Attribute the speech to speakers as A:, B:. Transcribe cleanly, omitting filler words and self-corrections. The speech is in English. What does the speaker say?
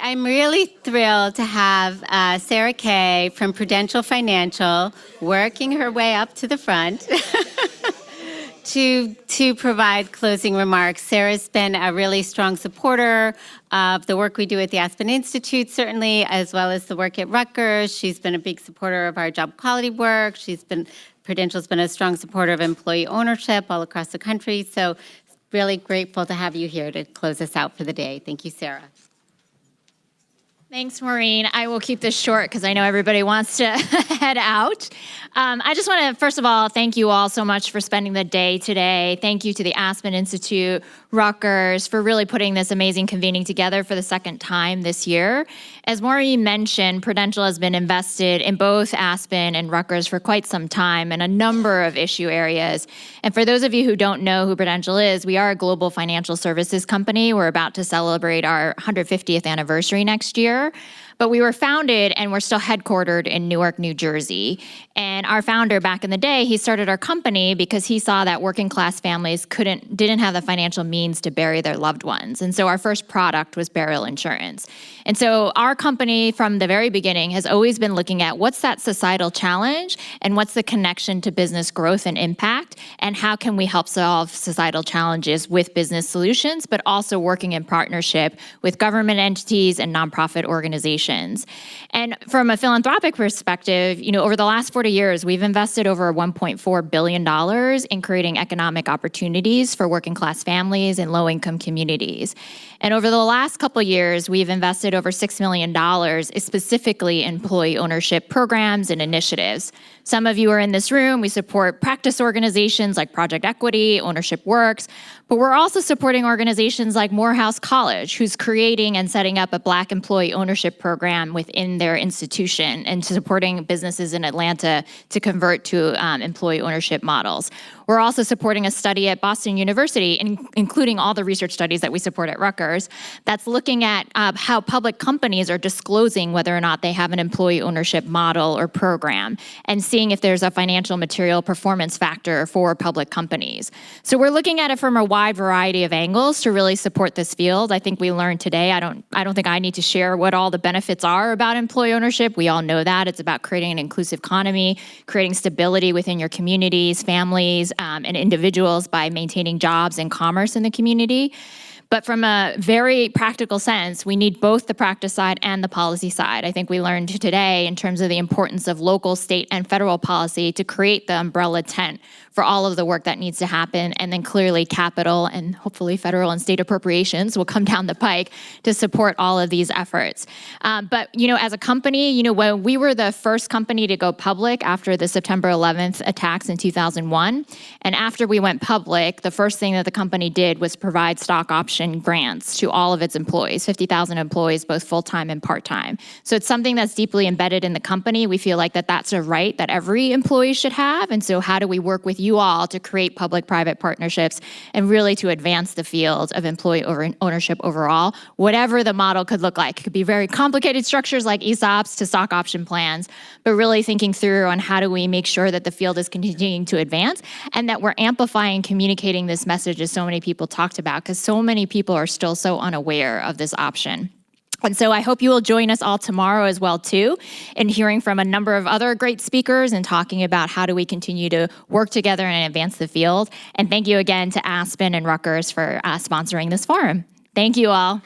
A: I'm really thrilled to have Sarah Kay from Prudential Financial working her way up to the front to provide closing remarks. Sarah's been a really strong supporter of the work we do at the Aspen Institute, certainly, as well as the work at Rutgers. She's been a big supporter of our job quality work. Prudential's been a strong supporter of employee ownership all across the country. So really grateful to have you here to close us out for the day. Thank you, Sarah.
B: Thanks, Maureen. I will keep this short because I know everybody wants to head out. I just want to, first of all, thank you all so much for spending the day today. Thank you to the Aspen Institute, Rutgers, for really putting this amazing convening together for the second time this year. As Maureen mentioned, Prudential has been invested in both Aspen and Rutgers for quite some time in a number of issue areas. And for those of you who don't know who Prudential is, we are a global financial services company. We're about to celebrate our 150th anniversary next year. But we were founded and we're still headquartered in Newark, New Jersey. And our founder back in the day, he started our company because he saw that working class families didn't have the financial means to bury their loved ones. And so our first product was burial insurance. And so our company from the very beginning has always been looking at what's that societal challenge and what's the connection to business growth and impact, and how can we help solve societal challenges with business solutions, but also working in partnership with government entities and nonprofit organizations. And from a philanthropic perspective, over the last 40 years, we've invested over $1.4 billion in creating economic opportunities for working class families and low-income communities. And over the last couple of years, we've invested over $6 million specifically in employee ownership programs and initiatives. Some of you are in this room. We support practice organizations like Project Equity, Ownership Works, but we're also supporting organizations like Morehouse College, who's creating and setting up a Black employee ownership program within their institution and supporting businesses in Atlanta to convert to employee ownership models. We're also supporting a study at Boston University, including all the research studies that we support at Rutgers, that's looking at how public companies are disclosing whether or not they have an employee ownership model or program, and seeing if there's a financial material performance factor for public companies. So we're looking at it from a wide variety of angles to really support this field. I think we learned today, I don't think I need to share what all the benefits are about employee ownership. We all know that. It's about creating an inclusive economy, creating stability within your communities, families, and individuals by maintaining jobs and commerce in the community. But from a very practical sense, we need both the practice side and the policy side. I think we learned today in terms of the importance of local, state, and federal policy to create the umbrella tent for all of the work that needs to happen, and then clearly capital and hopefully federal and state appropriations will come down the pike to support all of these efforts. But as a company, when we were the first company to go public after the September 11th attacks in 2001, and after we went public, the first thing that the company did was provide stock option grants to all of its employees, 50,000 employees, both full-time and part-time. So it's something that's deeply embedded in the company. We feel like that's a right that every employee should have. And so how do we work with you all to create public-private partnerships and really to advance the field of employee ownership overall, whatever the model could look like. It could be very complicated structures like ESOPs to stock option plans, but really thinking through on how do we make sure that the field is continuing to advance and that we're amplifying, communicating this message as so many people talked about, because so many people are still so unaware of this option. And so I hope you will join us all tomorrow as well, too, in hearing from a number of other great speakers and talking about how do we continue to work together and advance the field. And thank you again to Aspen and Rutgers for sponsoring this forum. Thank you all.